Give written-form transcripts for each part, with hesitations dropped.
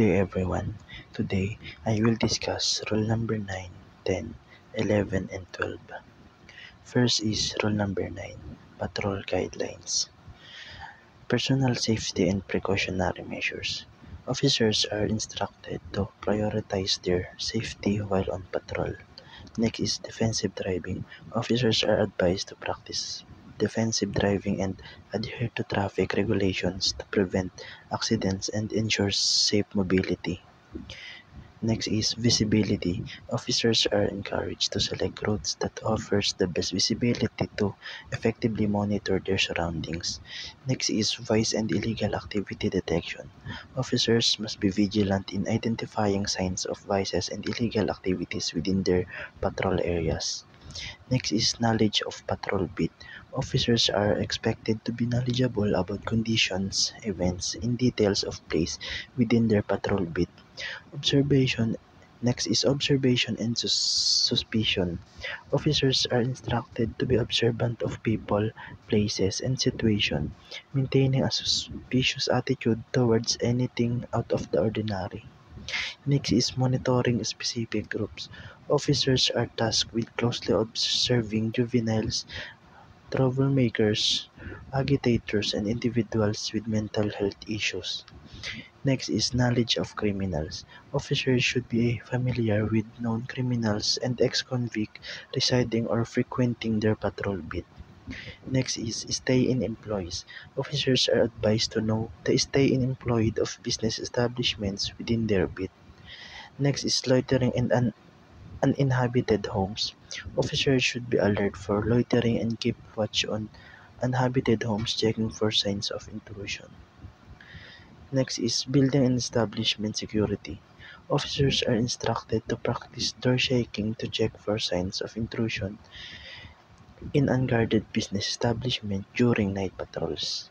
day everyone. Today I will discuss rule number 9, 10, 11, and 12. First is rule number 9, patrol guidelines. Personal safety and precautionary measures. Officers are instructed to prioritize their safety while on patrol. Next is defensive driving. Officers are advised to practice defensive driving and adhere to traffic regulations to prevent accidents and ensure safe mobility. Next is visibility. Officers are encouraged to select routes that offers the best visibility to effectively monitor their surroundings. Next is vice and illegal activity detection. Officers must be vigilant in identifying signs of vices and illegal activities within their patrol areas. Next is knowledge of patrol beat. Officers are expected to be knowledgeable about conditions, events, and details of place within their patrol beat. Observation. Next is observation and suspicion. Officers are instructed to be observant of people, places, and situations, maintaining a suspicious attitude towards anything out of the ordinary. Next is monitoring specific groups. Officers are tasked with closely observing juveniles, troublemakers, agitators, and individuals with mental health issues. Next is knowledge of criminals. Officers should be familiar with known criminals and ex-convict residing or frequenting their patrol beat. Next is stay-in employees. Officers are advised to know the stay-in employed of business establishments within their beat. Next is loitering in uninhabited homes. Officers should be alert for loitering and keep watch on uninhabited homes, checking for signs of intrusion. Next is building and establishment security. Officers are instructed to practice door shaking to check for signs of intrusion in unguarded business establishment during night patrols.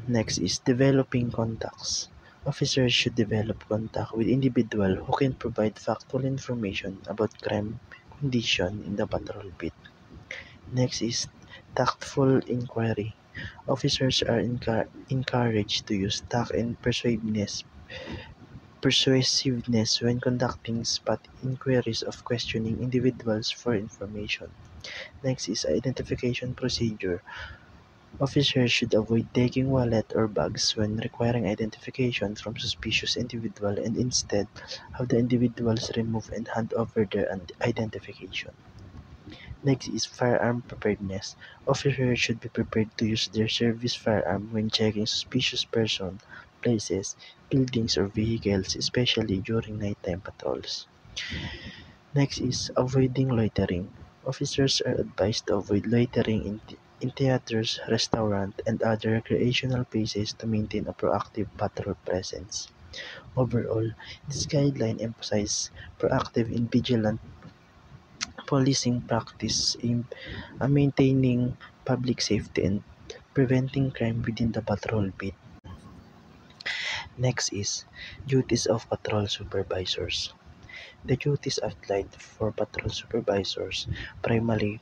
Next is developing contacts. Officers should develop contact with individuals who can provide factual information about crime condition in the patrol beat. Next is tactful inquiry. Officers are encouraged to use tact and persuasiveness when conducting spot inquiries of questioning individuals for information. Next is identification procedure. Officers should avoid taking wallet or bags when requiring identification from suspicious individual and instead have the individuals remove and hand over their identification. Next is firearm preparedness. Officers should be prepared to use their service firearm when checking suspicious persons, places, buildings, or vehicles, especially during nighttime patrols. Next is avoiding loitering. Officers are advised to avoid loitering in theaters, restaurants, and other recreational places to maintain a proactive patrol presence. Overall, this guideline emphasizes proactive and vigilant policing practice aimed at maintaining public safety and preventing crime within the patrol beat. Next is duties of patrol supervisors. The duties outlined for patrol supervisors primarily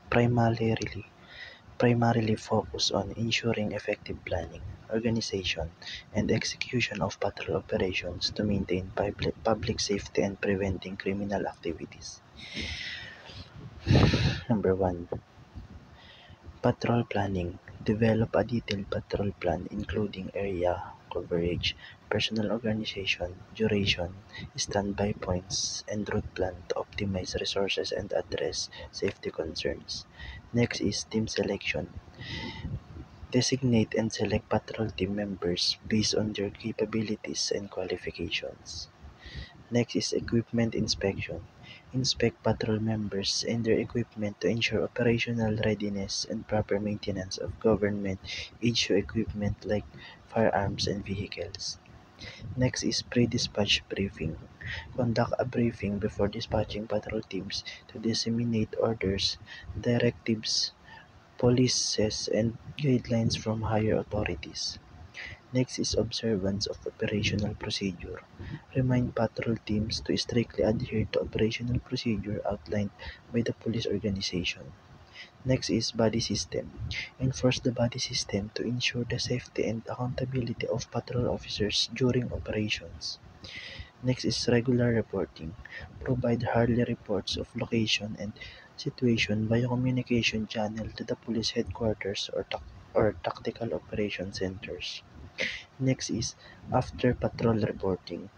focus on ensuring effective planning, organization, and execution of patrol operations to maintain public safety and preventing criminal activities. Number 1. Patrol planning. Develop a detailed patrol plan including area coverage, personnel organization, duration, standby points, and route plan to optimize resources and address safety concerns. Next is team selection. Designate and select patrol team members based on their capabilities and qualifications. Next is equipment inspection. Inspect patrol members and their equipment to ensure operational readiness and proper maintenance of government issue equipment like firearms and vehicles. Next is pre-dispatch briefing. Conduct a briefing before dispatching patrol teams to disseminate orders, directives, policies, and guidelines from higher authorities. Next is observance of operational procedure. Remind patrol teams to strictly adhere to operational procedure outlined by the police organization. Next is body system. Enforce the body system to ensure the safety and accountability of patrol officers during operations. Next is regular reporting. Provide hourly reports of location and situation via communication channel to the police headquarters or tactical operation centers. Next is after patrol reporting.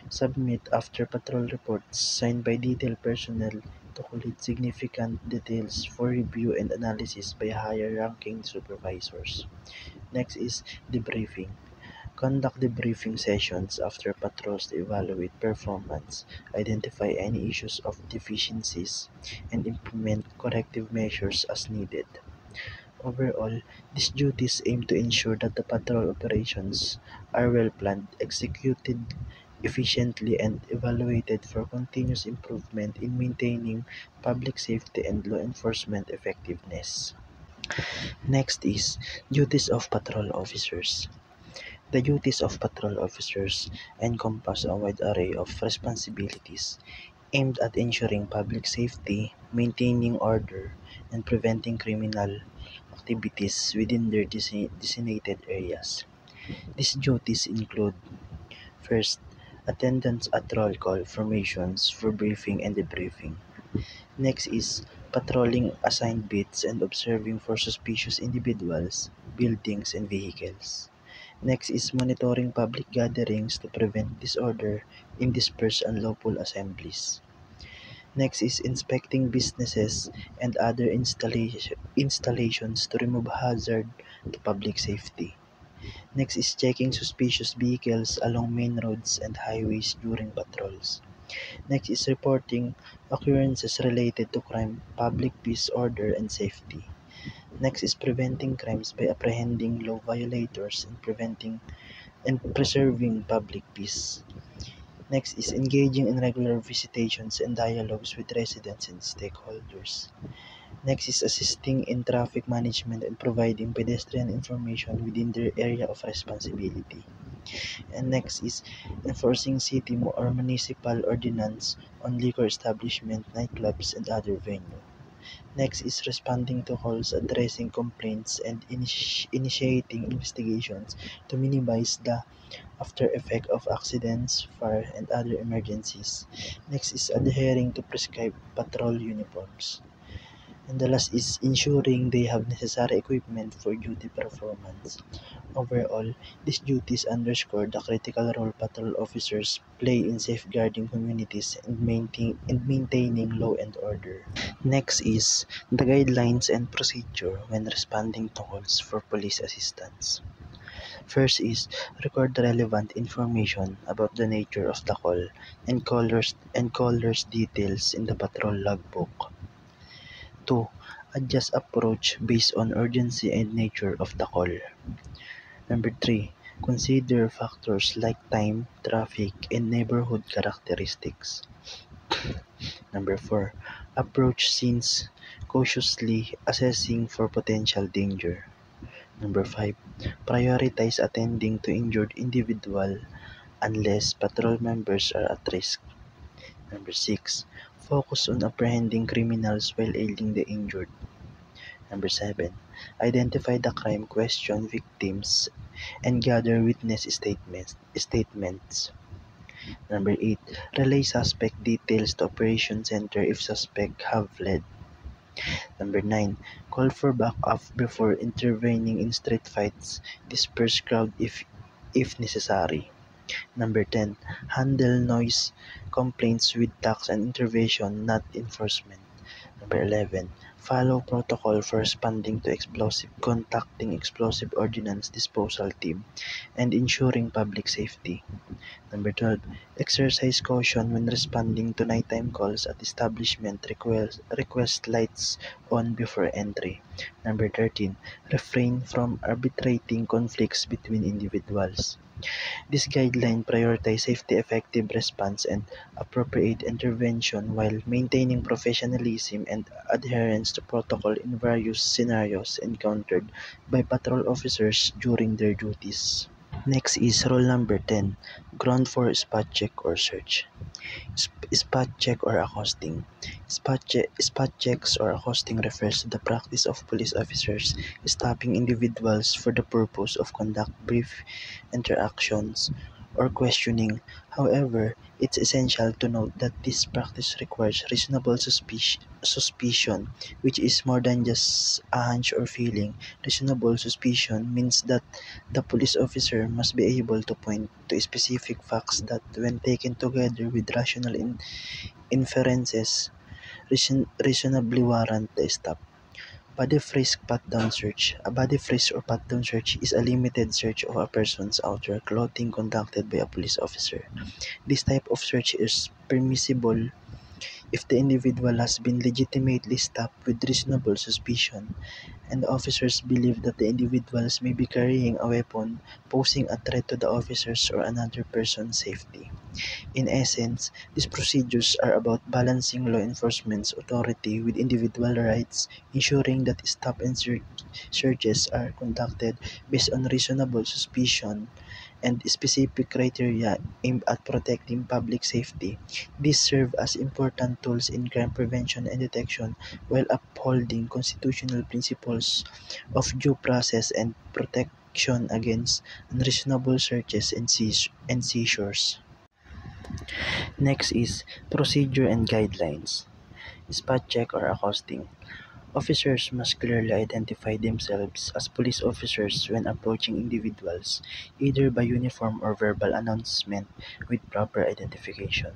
Submit after patrol reports signed by detail personnel to collect significant details for review and analysis by higher ranking supervisors. Next is debriefing. Conduct debriefing sessions after patrols to evaluate performance, identify any issues of deficiencies, and implement corrective measures as needed. Overall, these duties aim to ensure that the patrol operations are well planned, executed efficiently, and evaluated for continuous improvement in maintaining public safety and law enforcement effectiveness. Next is duties of patrol officers. The duties of patrol officers encompass a wide array of responsibilities aimed at ensuring public safety, maintaining order, and preventing criminal activities within their designated areas. These duties include: first, attendance at roll call formations for briefing and debriefing. Next is patrolling assigned beats and observing for suspicious individuals, buildings, and vehicles. Next is monitoring public gatherings to prevent disorder in dispersed unlawful assemblies. Next is inspecting businesses and other installations to remove hazard to public safety. Next is checking suspicious vehicles along main roads and highways during patrols. Next is reporting occurrences related to crime, public peace, order, and safety. Next is preventing crimes by apprehending law violators and preventing and preserving public peace. Next is engaging in regular visitations and dialogues with residents and stakeholders. Next is assisting in traffic management and providing pedestrian information within their area of responsibility. And next is enforcing city or municipal ordinance on liquor establishment, nightclubs, and other venues. Next is responding to calls, addressing complaints, and initiating investigations to minimize the after effect of accidents, fire, and other emergencies. Next is adhering to prescribed patrol uniforms. And the last is ensuring they have necessary equipment for duty performance. Overall, these duties underscore the critical role patrol officers play in safeguarding communities and maintaining law and order. Next is the guidelines and procedure when responding to calls for police assistance. First is record the relevant information about the nature of the call and callers details in the patrol logbook. 2. Adjust approach based on urgency and nature of the call. Number 3. Consider factors like time, traffic, and neighborhood characteristics. Number 4. Approach scenes cautiously, assessing for potential danger. Number 5. Prioritize attending to injured individual unless patrol members are at risk. Number 6. Focus on apprehending criminals while aiding the injured. Number 7. Identify the crime, question victims, and gather witness statements. Number 8. Relay suspect details to operation center if suspect have fled. Number 9. Call for backup before intervening in street fights. Disperse crowd if necessary. Number 10. Handle noise complaints with tax and intervention, not enforcement. Number 11. Follow protocol for responding to explosive, contacting explosive ordnance disposal team, and ensuring public safety. Number 12. Exercise caution when responding to nighttime calls at establishment. Request lights on before entry. Number 13. Refrain from arbitrating conflicts between individuals. This guideline prioritizes safety, effective response, and appropriate intervention while maintaining professionalism and adherence to protocol in various scenarios encountered by patrol officers during their duties. Next is rule number 10, ground for spot check or search. Spot check or accosting. Spot checks or accosting refers to the practice of police officers stopping individuals for the purpose of conduct brief interactions or questioning. However, it's essential to note that this practice requires reasonable suspicion, which is more than just a hunch or feeling. Reasonable suspicion means that the police officer must be able to point to specific facts that, when taken together with rational inferences, reasonably warrant the stop. Body frisk pat-down search. A body frisk or pat-down search is a limited search of a person's outer clothing conducted by a police officer. This type of search is permissible if the individual has been legitimately stopped with reasonable suspicion, and the officers believe that the individuals may be carrying a weapon, posing a threat to the officers or another person's safety. In essence, these procedures are about balancing law enforcement's authority with individual rights, ensuring that stop and searches are conducted based on reasonable suspicion and specific criteria aimed at protecting public safety. These serve as important tools in crime prevention and detection while upholding constitutional principles of due process and protection against unreasonable searches and seizures. Next is procedure and guidelines. Spot check or accosting. Officers must clearly identify themselves as police officers when approaching individuals, either by uniform or verbal announcement with proper identification.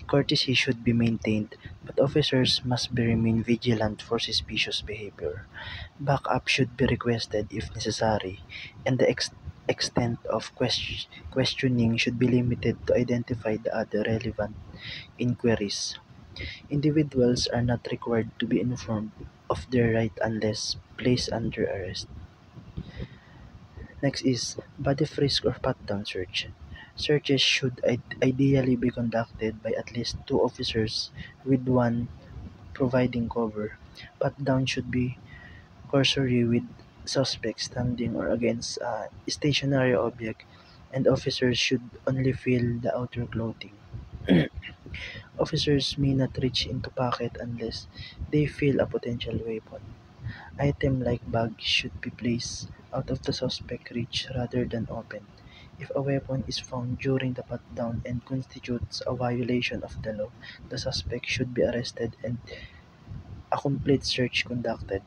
Courtesy should be maintained, but officers must remain vigilant for suspicious behavior. Backup should be requested if necessary, and the extent of questioning should be limited to identify the other relevant inquiries. Individuals are not required to be informed of their right unless placed under arrest. Next is body frisk or pat-down search. Searches should ideally be conducted by at least two officers, with one providing cover. Pat-down should be cursory, with suspects standing or against a stationary object, and officers should only feel the outer clothing. Officers may not reach into pocket unless they feel a potential weapon. Item like bags should be placed out of the suspect reach rather than open. If a weapon is found during the pat-down and constitutes a violation of the law, the suspect should be arrested and a complete search conducted.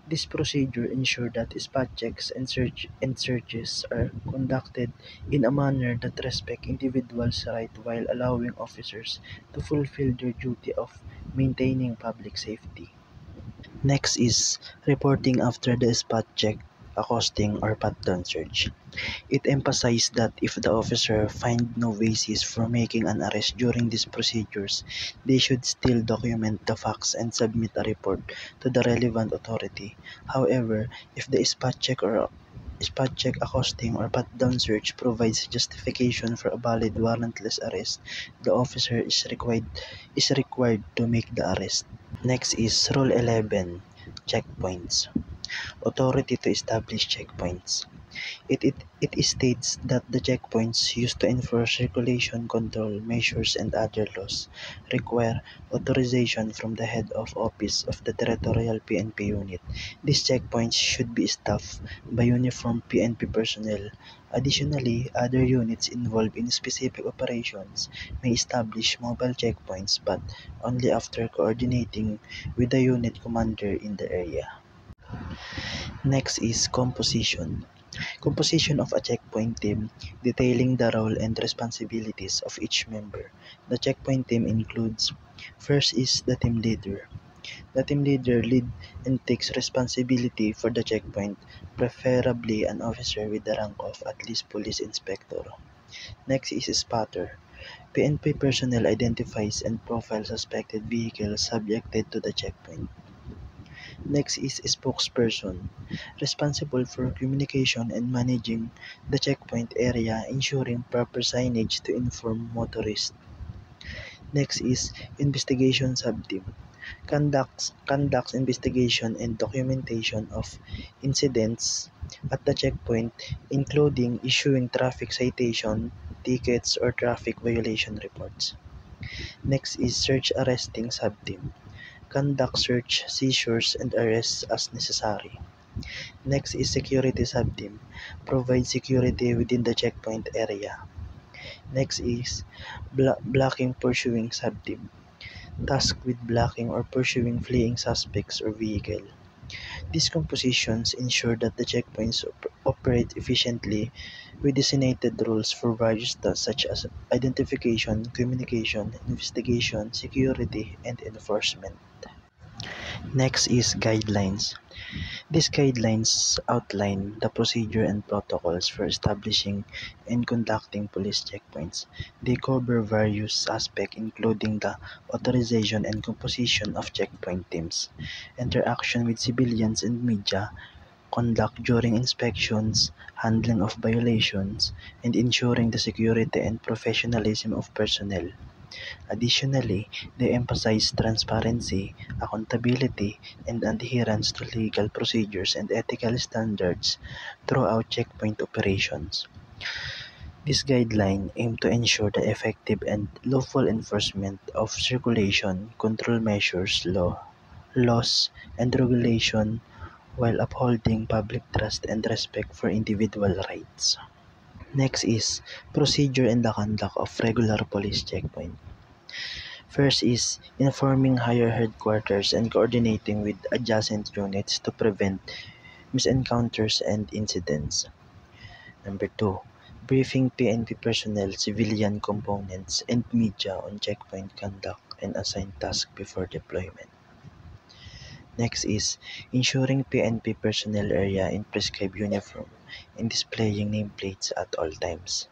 This procedure ensures that spot checks and searches are conducted in a manner that respects individuals' rights while allowing officers to fulfill their duty of maintaining public safety. Next is reporting after the spot check, accosting, or pat-down search. It emphasized that if the officer find no basis for making an arrest during these procedures, they should still document the facts and submit a report to the relevant authority. However, if the spot check, accosting, or pat-down search provides justification for a valid warrantless arrest, the officer is required to make the arrest. Next is Rule 11, checkpoints. Authority to establish checkpoints. It states that the checkpoints used to enforce circulation control measures and other laws require authorization from the head of office of the territorial PNP unit. These checkpoints should be staffed by uniformed PNP personnel. Additionally, other units involved in specific operations may establish mobile checkpoints, but only after coordinating with the unit commander in the area. Next is composition. Composition of a checkpoint team, detailing the role and responsibilities of each member. The checkpoint team includes: first is the team leader. The team leader leads and takes responsibility for the checkpoint, preferably an officer with the rank of at least police inspector. Next is spotter. PNP personnel identifies and profiles suspected vehicles subjected to the checkpoint. Next is spokesperson, responsible for communication and managing the checkpoint area, ensuring proper signage to inform motorists. Next is investigation subteam, conducts investigation and documentation of incidents at the checkpoint, including issuing traffic citation, tickets, or traffic violation reports. Next is search arresting subteam. Conduct search, seizures, and arrests as necessary. Next is security subteam. Provide security within the checkpoint area. Next is blocking pursuing subteam. Tasked with blocking or pursuing fleeing suspects or vehicle. These compositions ensure that the checkpoints operate efficiently with designated rules for various tasks such as identification, communication, investigation, security, and enforcement. Next is guidelines. These guidelines outline the procedure and protocols for establishing and conducting police checkpoints. They cover various aspects including the authorization and composition of checkpoint teams, interaction with civilians and media, conduct during inspections, handling of violations, and ensuring the security and professionalism of personnel. Additionally, they emphasize transparency, accountability, and adherence to legal procedures and ethical standards throughout checkpoint operations. This guideline aim to ensure the effective and lawful enforcement of circulation control measures, laws, and regulation while upholding public trust and respect for individual rights. Next is procedure and the conduct of regular police checkpoint. First is informing higher headquarters and coordinating with adjacent units to prevent misencounters and incidents. Number 2, briefing PNP personnel, civilian components, and media on checkpoint conduct and assigned tasks before deployment. Next is ensuring PNP personnel area in prescribed uniform and displaying nameplates at all times.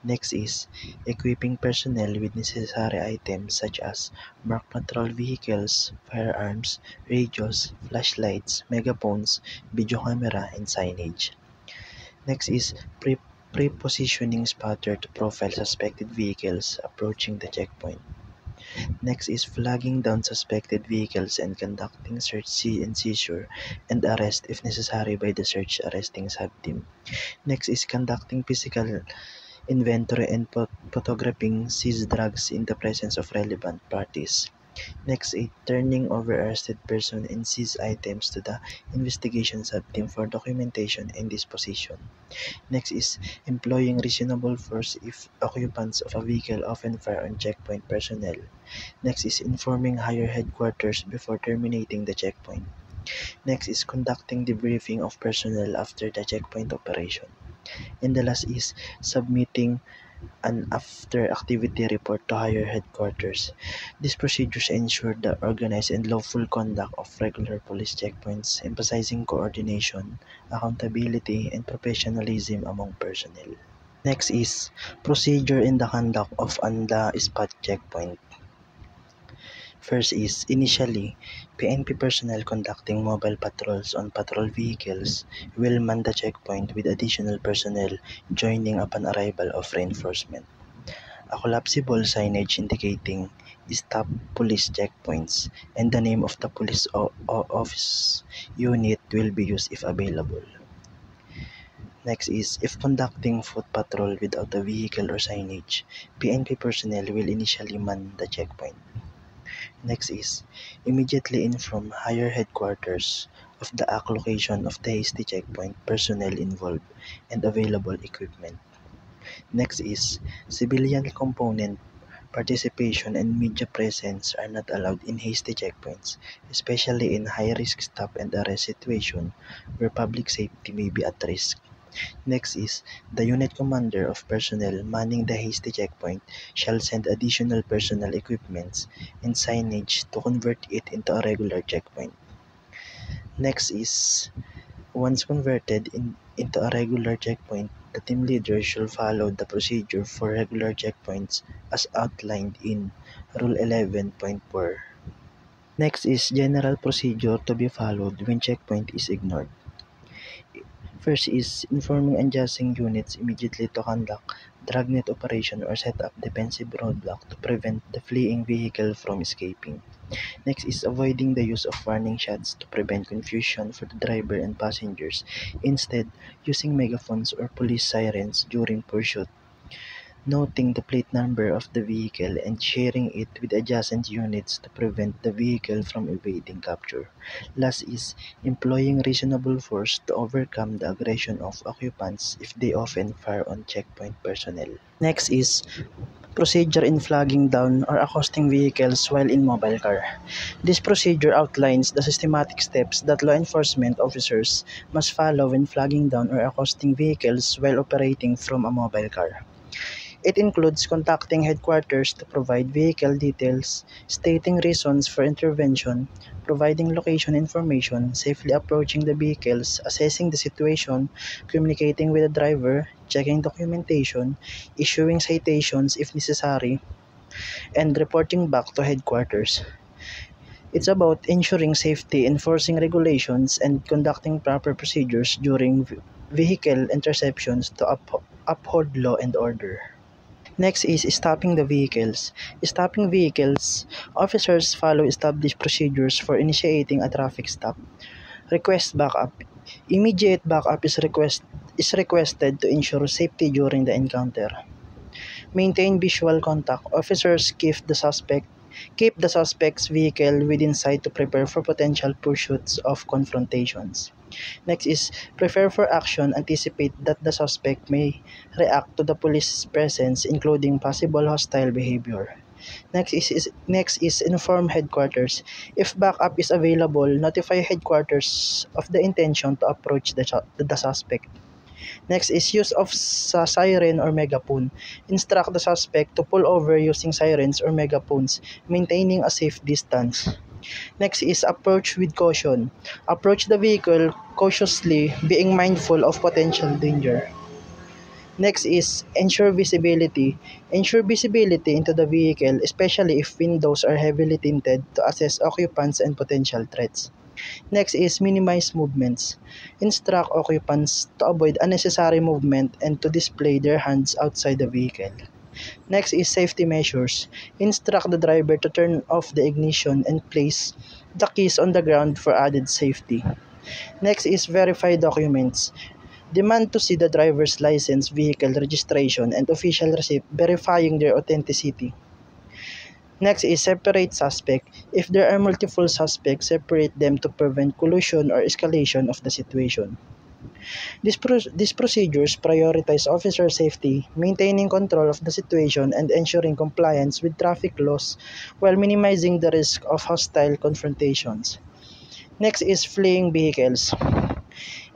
Next is equipping personnel with necessary items such as marked patrol vehicles, firearms, radios, flashlights, megaphones, video camera, and signage. Next is pre-positioning spotter to profile suspected vehicles approaching the checkpoint. Next is flagging down suspected vehicles and conducting search and seizure and arrest if necessary by the search arresting subteam. Next is conducting physical inventory and photographing seized drugs in the presence of relevant parties. Next is turning over arrested person and seized items to the investigation subteam for documentation and disposition. Next is employing reasonable force if occupants of a vehicle often fire on checkpoint personnel. Next is informing higher headquarters before terminating the checkpoint. Next is conducting debriefing of personnel after the checkpoint operation. And the last is submitting an after-activity report to higher headquarters. These procedures ensure the organized and lawful conduct of regular police checkpoints, emphasizing coordination, accountability, and professionalism among personnel. Next is procedure in the conduct of on-the-spot checkpoint. First is, initially, PNP personnel conducting mobile patrols on patrol vehicles will man the checkpoint with additional personnel joining upon arrival of reinforcement. A collapsible signage indicating stop police checkpoints and the name of the police office unit will be used if available. Next is, if conducting foot patrol without a vehicle or signage, PNP personnel will initially man the checkpoint. Next is, immediately inform higher headquarters of the location of the hasty checkpoint personnel involved and available equipment. Next is, civilian component participation and media presence are not allowed in hasty checkpoints, especially in high-risk stop and arrest situation where public safety may be at risk. Next is, the unit commander of personnel manning the hasty checkpoint shall send additional personnel equipments and signage to convert it into a regular checkpoint. Next is, once converted into a regular checkpoint, the team leader should follow the procedure for regular checkpoints as outlined in Rule 11.4. Next is general procedure to be followed when checkpoint is ignored. First is informing adjacent units immediately to conduct dragnet operation or set up defensive roadblock to prevent the fleeing vehicle from escaping. Next is avoiding the use of warning shots to prevent confusion for the driver and passengers, instead using megaphones or police sirens during pursuit. Noting the plate number of the vehicle and sharing it with adjacent units to prevent the vehicle from evading capture. Last is employing reasonable force to overcome the aggression of occupants if they often fire on checkpoint personnel. Next is procedure in flagging down or accosting vehicles while in mobile car. This procedure outlines the systematic steps that law enforcement officers must follow when flagging down or accosting vehicles while operating from a mobile car. It includes contacting headquarters to provide vehicle details, stating reasons for intervention, providing location information, safely approaching the vehicles, assessing the situation, communicating with the driver, checking documentation, issuing citations if necessary, and reporting back to headquarters. It's about ensuring safety, enforcing regulations, and conducting proper procedures during vehicle interceptions to uphold law and order. Next is stopping the vehicles. Stopping vehicles, officers follow established procedures for initiating a traffic stop. Request backup. Immediate backup is requested to ensure safety during the encounter. Maintain visual contact. Officers keep the suspect's vehicle within sight to prepare for potential pursuits of confrontations. Next is prepare for action, anticipate that the suspect may react to the police presence, including possible hostile behavior. Next is inform headquarters. If backup is available, notify headquarters of the intention to approach the suspect. Next is use of siren or megaphone. Instruct the suspect to pull over using sirens or megaphones, maintaining a safe distance. Next is approach with caution. Approach the vehicle cautiously, being mindful of potential danger. Next is ensure visibility. Ensure visibility into the vehicle, especially if windows are heavily tinted, to assess occupants and potential threats. Next is minimize movements. Instruct occupants to avoid unnecessary movement and to display their hands outside the vehicle. Next is safety measures. Instruct the driver to turn off the ignition and place the keys on the ground for added safety. Next is verify documents. Demand to see the driver's license, vehicle registration, and official receipt verifying their authenticity. Next is separate suspect. If there are multiple suspects, separate them to prevent collusion or escalation of the situation. These procedures prioritize officer safety, maintaining control of the situation and ensuring compliance with traffic laws while minimizing the risk of hostile confrontations. Next is fleeing vehicles.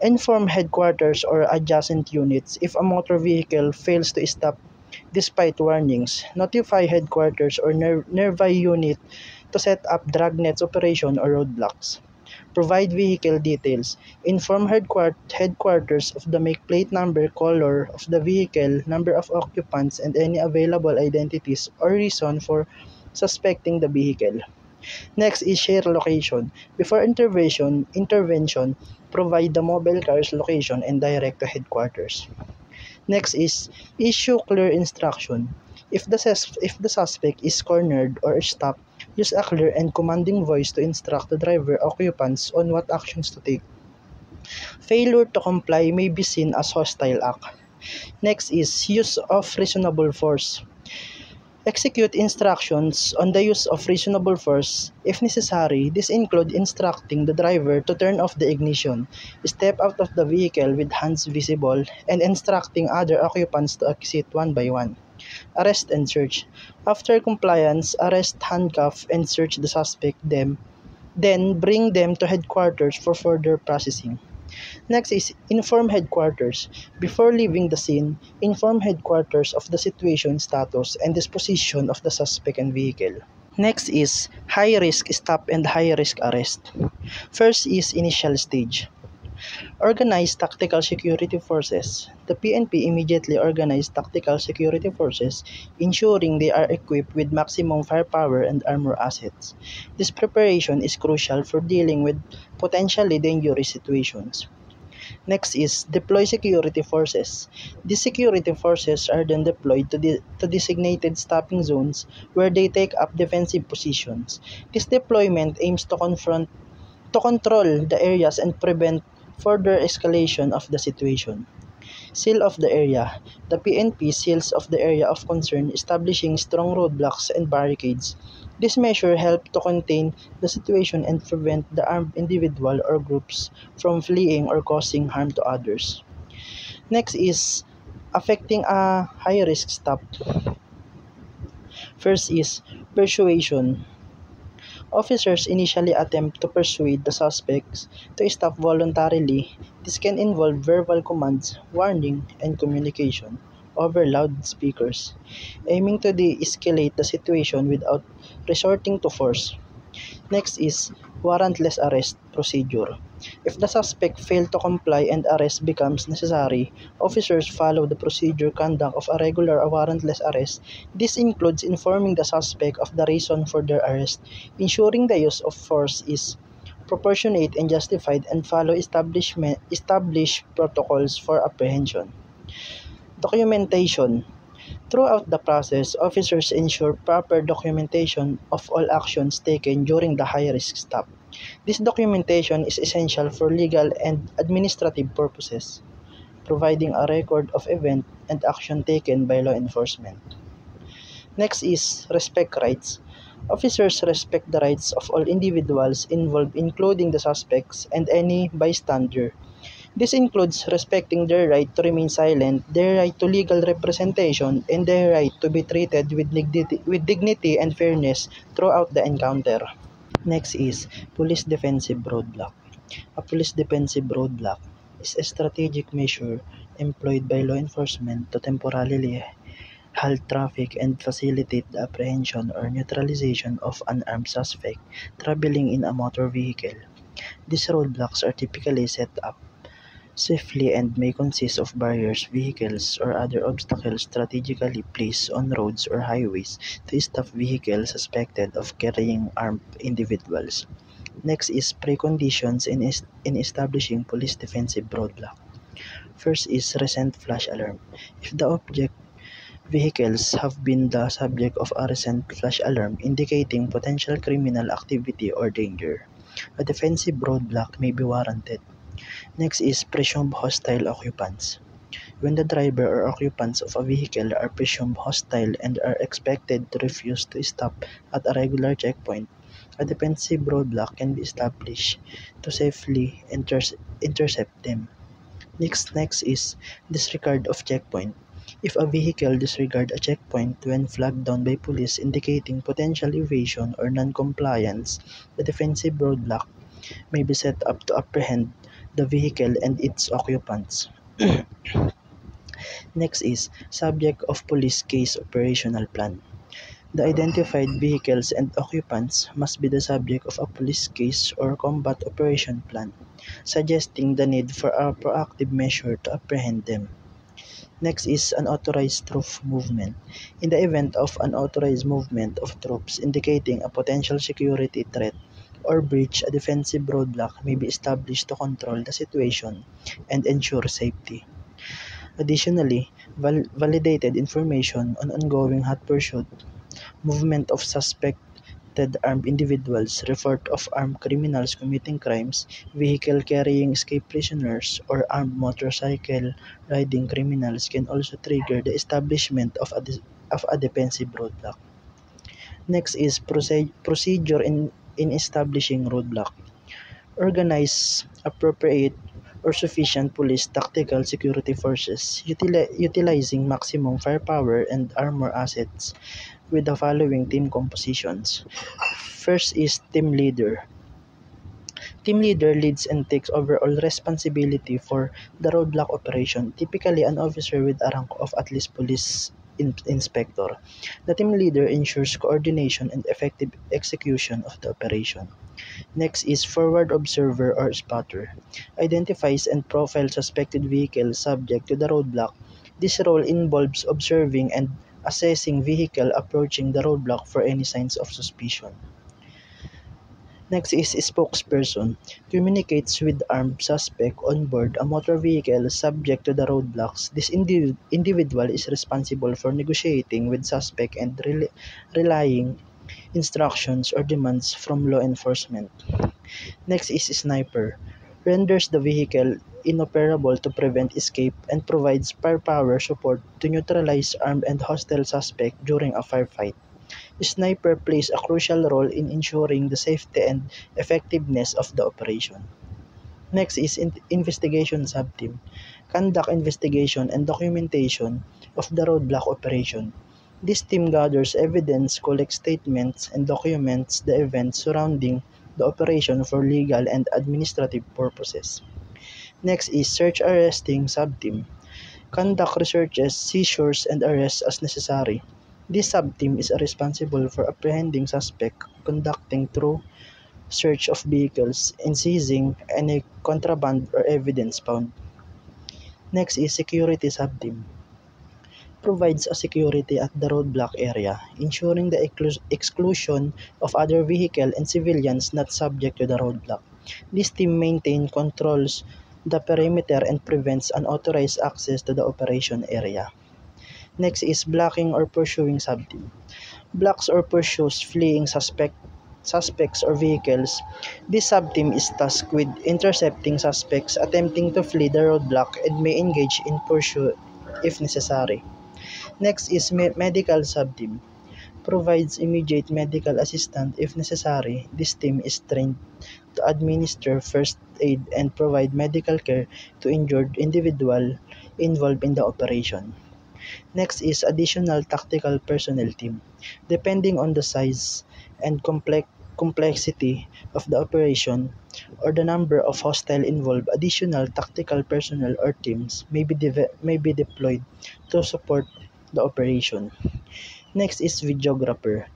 Inform headquarters or adjacent units if a motor vehicle fails to stop despite warnings. Notify headquarters or nearby unit to set up dragnets operation or roadblocks. Provide vehicle details. Inform headquarters of the make, plate number, color of the vehicle, number of occupants, and any available identities or reason for suspecting the vehicle. Next is share location. Before intervention, provide the mobile car's location and direct to headquarters. Next is issue clear instruction. If the suspect is cornered or stopped, use a clear and commanding voice to instruct the driver occupants on what actions to take. Failure to comply may be seen as hostile act. Next is use of reasonable force. Execute instructions on the use of reasonable force if necessary. This includes instructing the driver to turn off the ignition, step out of the vehicle with hands visible, and instructing other occupants to exit one by one. Arrest and search. After compliance, arrest, handcuff, and search the suspect, then bring them to headquarters for further processing. Next is inform headquarters. Before leaving the scene, inform headquarters of the situation status and disposition of the suspect and vehicle. Next is high-risk stop and high-risk arrest. First is initial stage. Organize tactical security forces. The PNP immediately organized tactical security forces, ensuring they are equipped with maximum firepower and armor assets. This preparation is crucial for dealing with potentially dangerous situations. Next is deploy security forces. These security forces are then deployed to designated stopping zones where they take up defensive positions. This deployment aims to control the areas and prevent further escalation of the situation. Seal of the area. The PNP seals of the area of concern, establishing strong roadblocks and barricades. This measure helps to contain the situation and prevent the armed individual or groups from fleeing or causing harm to others. Next is affecting a high-risk stop. First is persuasion. Officers initially attempt to persuade the suspects to stop voluntarily. This can involve verbal commands, warning, and communication over loudspeakers, aiming to de-escalate the situation without resorting to force. Next is warrantless arrest procedure. If the suspect failed to comply and arrest becomes necessary, officers follow the procedure conduct of a regular or warrantless arrest. This includes informing the suspect of the reason for their arrest, ensuring the use of force is proportionate and justified, and follow established protocols for apprehension. Documentation. Throughout the process, officers ensure proper documentation of all actions taken during the high-risk stop. This documentation is essential for legal and administrative purposes, providing a record of event and action taken by law enforcement. Next is respect rights. Officers respect the rights of all individuals involved, including the suspects and any bystander. This includes respecting their right to remain silent, their right to legal representation, and their right to be treated with dignity and fairness throughout the encounter. Next is police defensive roadblock. A police defensive roadblock is a strategic measure employed by law enforcement to temporarily halt traffic and facilitate the apprehension or neutralization of an armed suspect traveling in a motor vehicle. These roadblocks are typically set up swiftly and may consist of barriers, vehicles, or other obstacles strategically placed on roads or highways to stop vehicles suspected of carrying armed individuals. Next is preconditions in establishing police defensive roadblock. First is recent flash alarm. If the object vehicles have been the subject of a recent flash alarm indicating potential criminal activity or danger, a defensive roadblock may be warranted. Next is presumed hostile occupants. When the driver or occupants of a vehicle are presumed hostile and are expected to refuse to stop at a regular checkpoint, a defensive roadblock can be established to safely intercept them. Next is disregard of checkpoint. If a vehicle disregards a checkpoint when flagged down by police indicating potential evasion or non-compliance, the defensive roadblock may be set up to apprehend the vehicle and its occupants. Next is subject of police case operational plan. The identified vehicles and occupants must be the subject of a police case or combat operation plan, suggesting the need for a proactive measure to apprehend them. Next is unauthorized troop movement. In the event of unauthorized movement of troops indicating a potential security threat or breach, a defensive roadblock may be established to control the situation and ensure safety. Additionally, validated information on ongoing hot pursuit, movement of suspected armed individuals, report of armed criminals committing crimes, vehicle carrying escaped prisoners, or armed motorcycle riding criminals can also trigger the establishment of a defensive roadblock. Next is procedure in establishing roadblock. Organize appropriate or sufficient police tactical security forces utilizing maximum firepower and armor assets with the following team compositions. First is team leader. Team leader leads and takes overall responsibility for the roadblock operation, typically an officer with a rank of at least police inspector. The team leader ensures coordination and effective execution of the operation. Next is forward observer or spotter. Identifies and profiles suspected vehicles subject to the roadblock. This role involves observing and assessing vehicle approaching the roadblock for any signs of suspicion. Next is spokesperson. Communicates with armed suspect on board a motor vehicle subject to the roadblocks. This individual is responsible for negotiating with suspect and relaying instructions or demands from law enforcement. Next is sniper. Renders the vehicle inoperable to prevent escape and provides firepower support to neutralize armed and hostile suspect during a firefight. Sniper plays a crucial role in ensuring the safety and effectiveness of the operation. Next is investigation subteam. Conduct investigation and documentation of the roadblock operation. This team gathers evidence, collects statements, and documents the events surrounding the operation for legal and administrative purposes. Next is search arresting subteam. Conduct researches, seizures, and arrests as necessary. This subteam is responsible for apprehending suspect, conducting thorough search of vehicles, and seizing any contraband or evidence found. Next is security subteam. Provides a security at the roadblock area, ensuring the exclusion of other vehicle and civilians not subject to the roadblock. This team maintains controls the perimeter and prevents unauthorized access to the operation area. Next is blocking or pursuing subteam. Blocks or pursues fleeing suspects or vehicles. This subteam is tasked with intercepting suspects attempting to flee the roadblock and may engage in pursuit if necessary. Next is medical subteam. Provides immediate medical assistance if necessary. This team is trained to administer first aid and provide medical care to injured individual involved in the operation. Next is additional tactical personnel team. Depending on the size and complexity of the operation or the number of hostile involved, additional tactical personnel or teams may be deployed to support the operation. Next is videographer.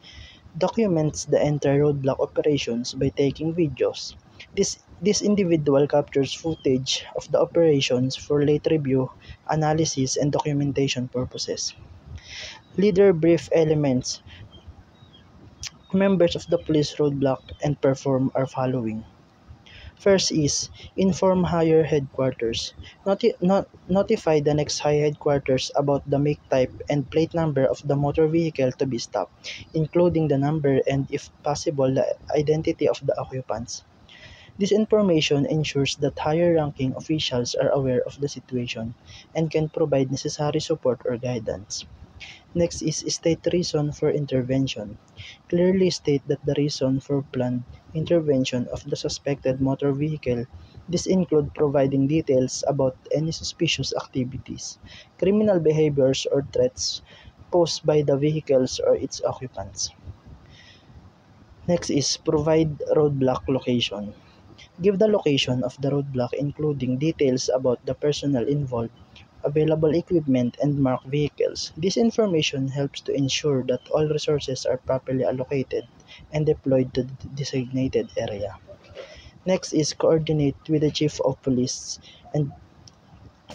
Documents the entire roadblock operations by taking videos. This individual captures footage of the operations for late review, analysis, and documentation purposes. Leader brief elements. Members of the police roadblock and perform are following. First is inform higher headquarters. Notify the next high headquarters about the make, type, and plate number of the motor vehicle to be stopped, including the number and, if possible, the identity of the occupants. This information ensures that higher-ranking officials are aware of the situation and can provide necessary support or guidance. Next is state reason for intervention. Clearly state that the reason for planned intervention of the suspected motor vehicle. This include providing details about any suspicious activities, criminal behaviors, or threats posed by the vehicles or its occupants. Next is provide roadblock location. Give the location of the roadblock including details about the personnel involved, available equipment, and marked vehicles. This information helps to ensure that all resources are properly allocated and deployed to the designated area. Next is coordinate with the Chief of Police and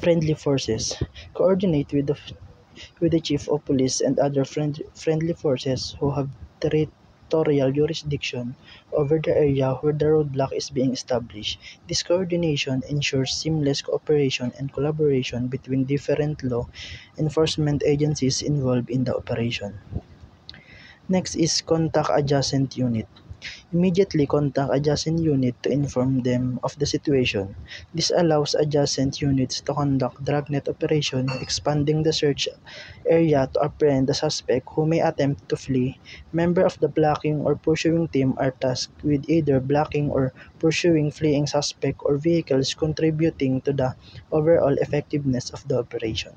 friendly forces. Coordinate with the Chief of Police and other friendly forces who have territorial jurisdiction over the area where the roadblock is being established. This coordination ensures seamless cooperation and collaboration between different law enforcement agencies involved in the operation. Next is contact adjacent unit. Immediately contact adjacent unit to inform them of the situation. This allows adjacent units to conduct dragnet operation, expanding the search area to apprehend the suspect who may attempt to flee. Members of the blocking or pursuing team are tasked with either blocking or pursuing fleeing suspect or vehicles, contributing to the overall effectiveness of the operation.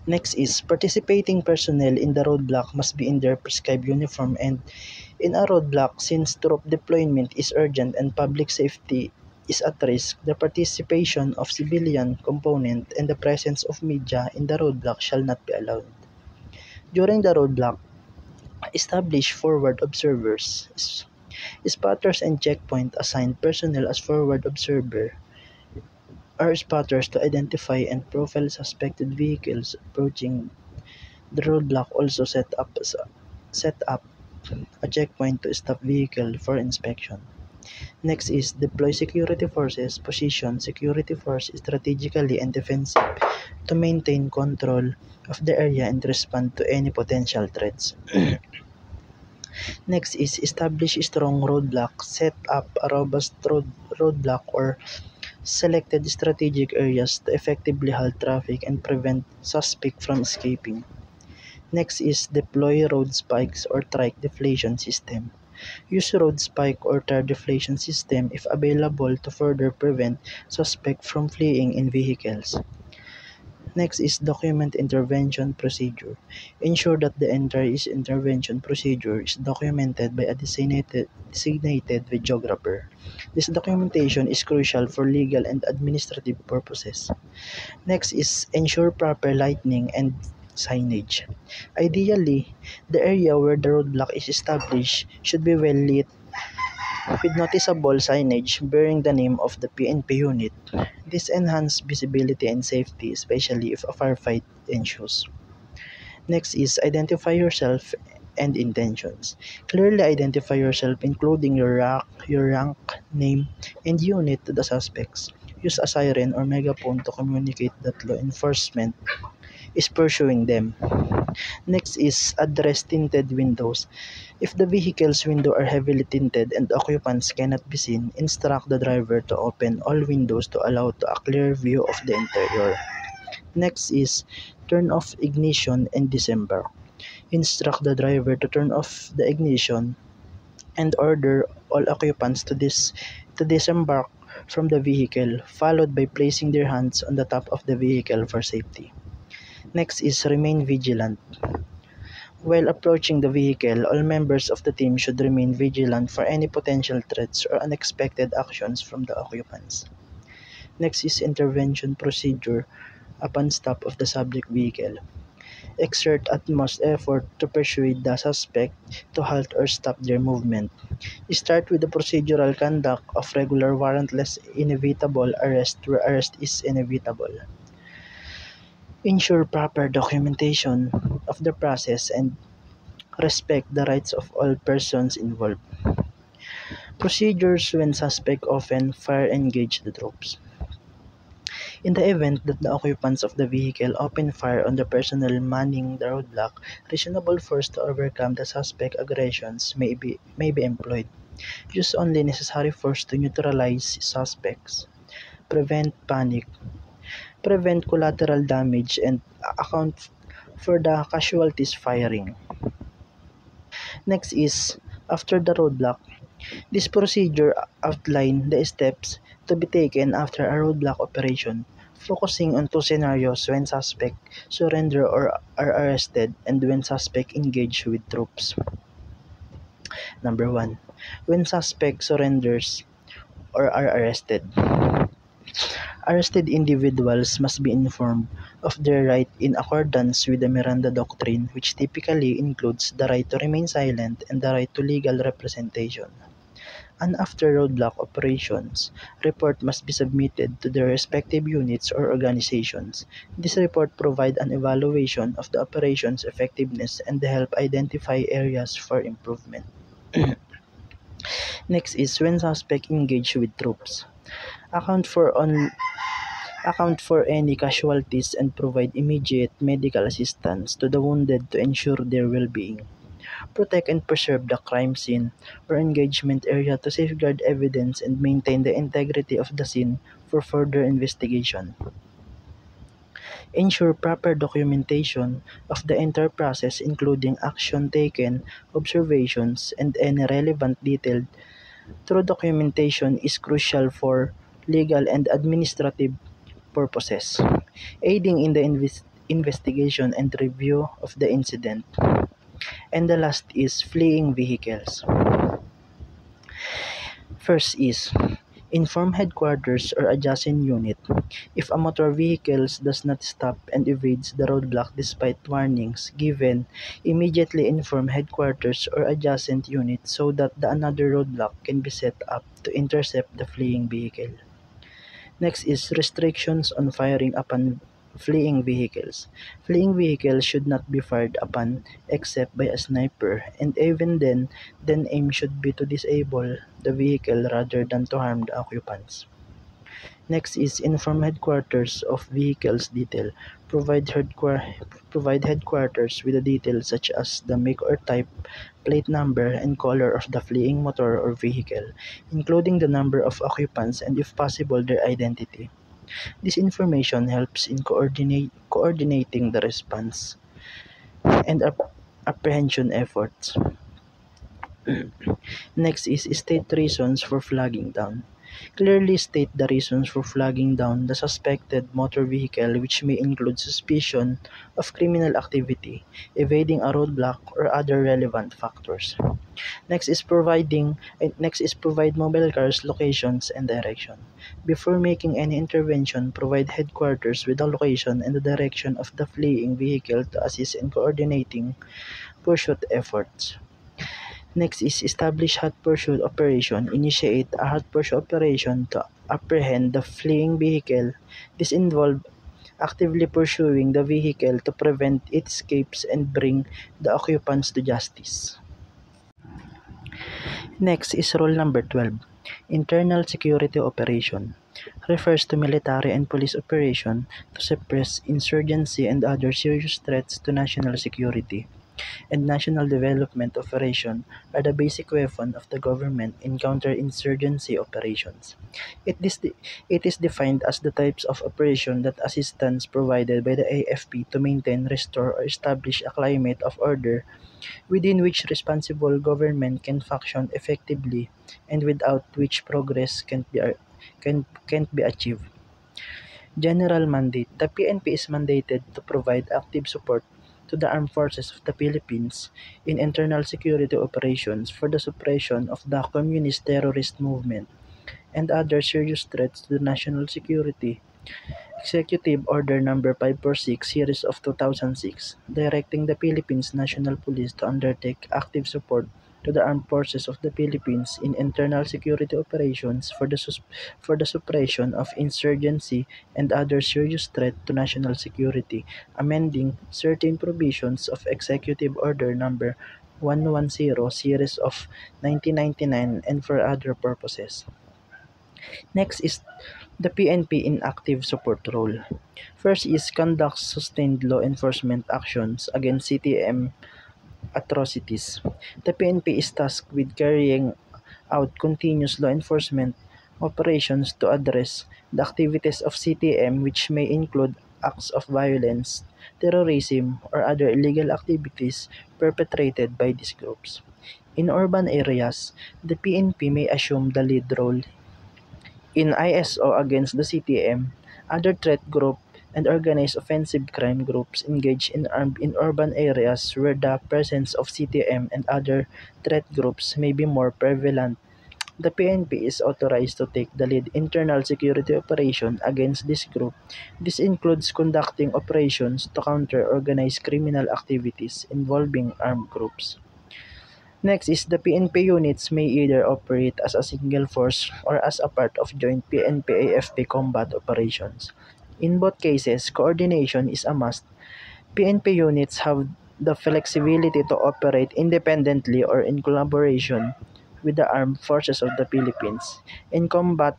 Next is participating personnel in the roadblock must be in their prescribed uniform and in a roadblock, since troop deployment is urgent and public safety is at risk, the participation of civilian component and the presence of media in the roadblock shall not be allowed. During the roadblock, establish forward observers. Spotters and checkpoint assigned personnel as forward observer or spotters to identify and profile suspected vehicles approaching the roadblock. Also set up a checkpoint to stop vehicle for inspection. Next is deploy security forces. Position security force strategically and defensive to maintain control of the area and respond to any potential threats. Next is establish strong roadblock. Set up a robust roadblock or selected strategic areas to effectively halt traffic and prevent suspects from escaping. Next is deploy road spikes or trike deflation system. Use road spike or tire deflation system if available to further prevent suspects from fleeing in vehicles. Next is document intervention procedure. Ensure that the entire intervention procedure is documented by a designated videographer. This documentation is crucial for legal and administrative purposes. Next is ensure proper lighting and signage. Ideally, the area where the roadblock is established should be well lit with noticeable signage bearing the name of the PNP unit. This enhances visibility and safety, especially if a firefight ensues. Next is identify yourself and intentions. Clearly identify yourself, including your rank, name, and unit to the suspects. Use a siren or megaphone to communicate that law enforcement is pursuing them. Next is address tinted windows. If the vehicle's windows are heavily tinted and occupants cannot be seen, instruct the driver to open all windows to allow a clear view of the interior. Next is turn off ignition and disembark. Instruct the driver to turn off the ignition and order all occupants to disembark from the vehicle, followed by placing their hands on the top of the vehicle for safety. Next is remain vigilant. While approaching the vehicle, all members of the team should remain vigilant for any potential threats or unexpected actions from the occupants. Next is intervention procedure upon stop of the subject vehicle. Exert utmost effort to persuade the suspect to halt or stop their movement. Start with the procedural conduct of regular warrantless inevitable arrest where arrest is inevitable. Ensure proper documentation of the process and respect the rights of all persons involved. Procedures when suspect often fire engage the troops. In the event that the occupants of the vehicle open fire on the personnel manning the roadblock, reasonable force to overcome the suspect aggressions may be employed. Use only necessary force to neutralize suspects. Prevent panic. Prevent collateral damage and account for the casualties firing. Next is after the roadblock. This procedure outlines the steps to be taken after a roadblock operation, focusing on two scenarios: when suspect surrender or are arrested and when suspect engage with troops. Number 1. When suspect surrenders or are arrested. Arrested individuals must be informed of their right in accordance with the Miranda Doctrine, which typically includes the right to remain silent and the right to legal representation. And after roadblock operations, report must be submitted to their respective units or organizations. This report provides an evaluation of the operation's effectiveness and help identify areas for improvement. Next is when suspect engage with troops. Account for on account for any casualties and provide immediate medical assistance to the wounded to ensure their well-being. Protect and preserve the crime scene or engagement area to safeguard evidence and maintain the integrity of the scene for further investigation. Ensure proper documentation of the entire process, including action taken, observations, and any relevant detail. Through documentation is crucial for legal and administrative purposes, aiding in the investigation and review of the incident. And the last is fleeing vehicles. First is inform headquarters or adjacent unit. If a motor vehicle does not stop and evades the roadblock despite warnings given, immediately inform headquarters or adjacent unit so that another roadblock can be set up to intercept the fleeing vehicle. Next is restrictions on firing upon fleeing vehicles. Fleeing vehicles should not be fired upon except by a sniper, and even then aim should be to disable the vehicle rather than to harm the occupants. Next is inform headquarters of vehicles detail. Provide headquarters with the details such as the make or type, plate number, and color of the fleeing motor or vehicle, including the number of occupants and if possible their identity. This information helps in coordinating the response and apprehension efforts. Next is state reasons for flagging down. Clearly state the reasons for flagging down the suspected motor vehicle, which may include suspicion of criminal activity, evading a roadblock, or other relevant factors. Next is provide mobile cars locations and direction. Before making any intervention, provide headquarters with the location and the direction of the fleeing vehicle to assist in coordinating pursuit efforts. Next is establish hot pursuit operation. Initiate a hot pursuit operation to apprehend the fleeing vehicle. This involves actively pursuing the vehicle to prevent its escapes and bring the occupants to justice. Next is rule number 12. Internal security operation refers to military and police operation to suppress insurgency and other serious threats to national security, and national development operation are the basic weapon of the government in counterinsurgency operations. It is, it is defined as the types of operation that assistance provided by the AFP to maintain, restore, or establish a climate of order within which responsible government can function effectively and without which progress can't be achieved. General mandate. The PNP is mandated to provide active support to the armed forces of the Philippines in internal security operations for the suppression of the communist terrorist movement and other serious threats to the national security. Executive Order Number 546 Series of 2006, directing the Philippines National Police to undertake active support to the armed forces of the Philippines in internal security operations for the suppression of insurgency and other serious threat to national security, amending certain provisions of Executive Order Number 110 Series of 1999 and for other purposes. Next is the PNP in active support role. First is conduct sustained law enforcement actions against CTM atrocities. The PNP is tasked with carrying out continuous law enforcement operations to address the activities of CTM, which may include acts of violence, terrorism, or other illegal activities perpetrated by these groups. In urban areas, the PNP may assume the lead role in ISO against the CTM, other threat group, and organized offensive crime groups engaged in urban areas where the presence of CTM and other threat groups may be more prevalent. The PNP is authorized to take the lead internal security operation against this group. This includes conducting operations to counter organized criminal activities involving armed groups. Next is the PNP units may either operate as a single force or as a part of joint PNP-AFP combat operations. In both cases, coordination is a must. PNP units have the flexibility to operate independently or in collaboration with the armed forces of the Philippines. In combat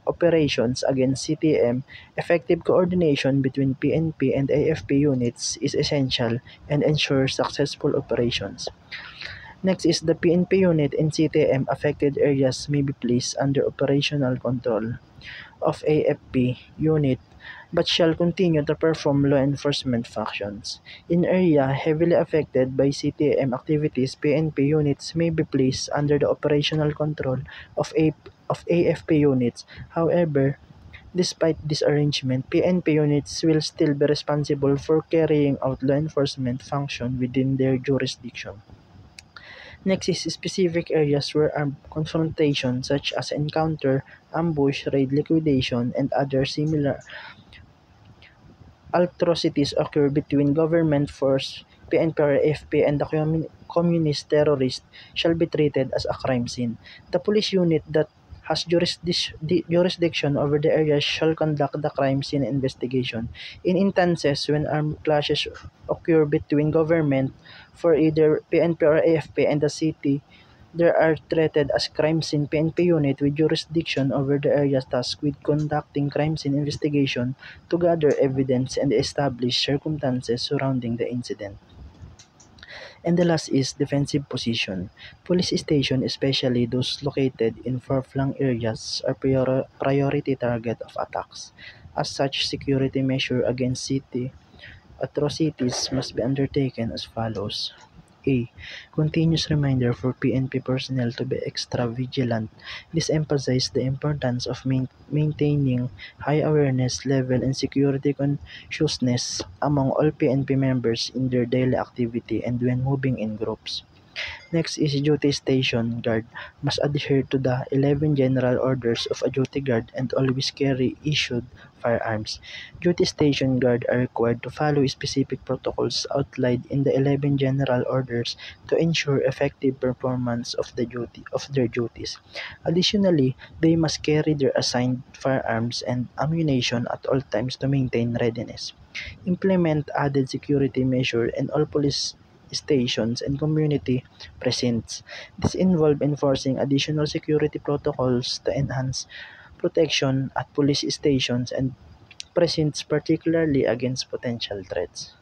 operations against CTM, effective coordination between PNP and AFP units is essential and ensures successful operations. Next is the PNP unit in CTM affected areas may be placed under operational control of AFP unit but shall continue to perform law enforcement functions. In area heavily affected by CTM activities, PNP units may be placed under the operational control of AFP units. However, despite this arrangement, PNP units will still be responsible for carrying out law enforcement function within their jurisdiction. Next is specific areas where armed confrontation such as encounter, ambush, raid, liquidation, and other similar atrocities occur between government force, PNP or AFP, and the communist terrorist shall be treated as a crime scene. The police unit that has jurisdiction over the area shall conduct the crime scene investigation. In instances when armed clashes occur between government for either PNP or AFP and the city, there are treated as crime scene PNP unit with jurisdiction over the area tasked with conducting crime scene investigation to gather evidence and establish circumstances surrounding the incident. And the last is defensive position. Police stations, especially those located in far-flung areas, are priority target of attacks. As such, security measures against city atrocities must be undertaken as follows. A. Continuous reminder for PNP personnel to be extra vigilant. This emphasizes the importance of maintaining high awareness level and security consciousness among all PNP members in their daily activity and when moving in groups. Next is duty station guard must adhere to the 11 general orders of a duty guard and always carry issued firearms. Duty station guard are required to follow specific protocols outlined in the 11 general orders to ensure effective performance of their duties. Additionally, they must carry their assigned firearms and ammunition at all times to maintain readiness. Implement added security measures in all police stations and community precincts. This involves enforcing additional security protocols to enhance protection at police stations and precincts, particularly against potential threats.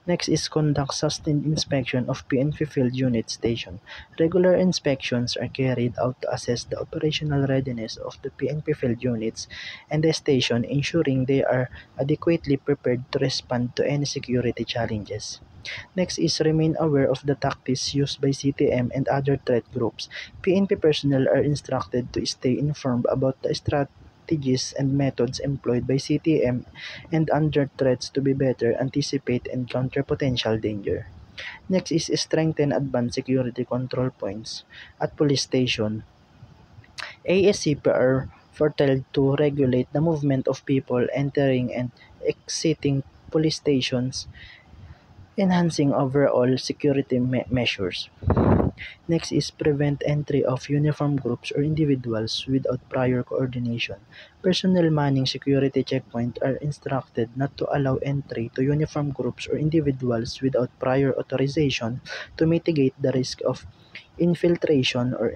Next is conduct sustained inspection of PNP field unit station. Regular inspections are carried out to assess the operational readiness of the PNP field units and the station, ensuring they are adequately prepared to respond to any security challenges. Next is remain aware of the tactics used by CTM and other threat groups. PNP personnel are instructed to stay informed about the strategies and methods employed by CTM and under threats to be better anticipate and counter potential danger. Next is strengthen advanced security control points at police station. ASCP are foretold to regulate the movement of people entering and exiting police stations, enhancing overall security measures. Next is prevent entry of uniform groups or individuals without prior coordination. Personnel manning security checkpoints are instructed not to allow entry to uniform groups or individuals without prior authorization to mitigate the risk of infiltration or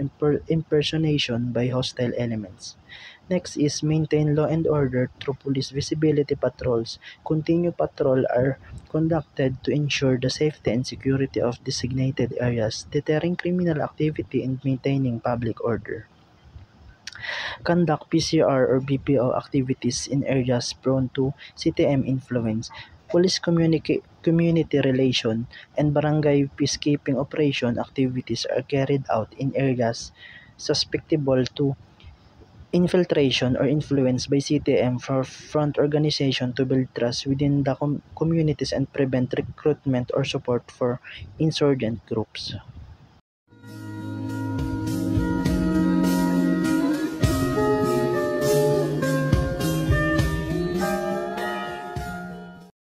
impersonation by hostile elements. Next is maintain law and order through police visibility patrols. Continued patrol are conducted to ensure the safety and security of designated areas, deterring criminal activity and maintaining public order. Conduct PCR or BPO activities in areas prone to CTM influence. Police community relation and barangay peacekeeping operation activities are carried out in areas susceptible to infiltration or influence by CTM for front organization to build trust within the communities and prevent recruitment or support for insurgent groups.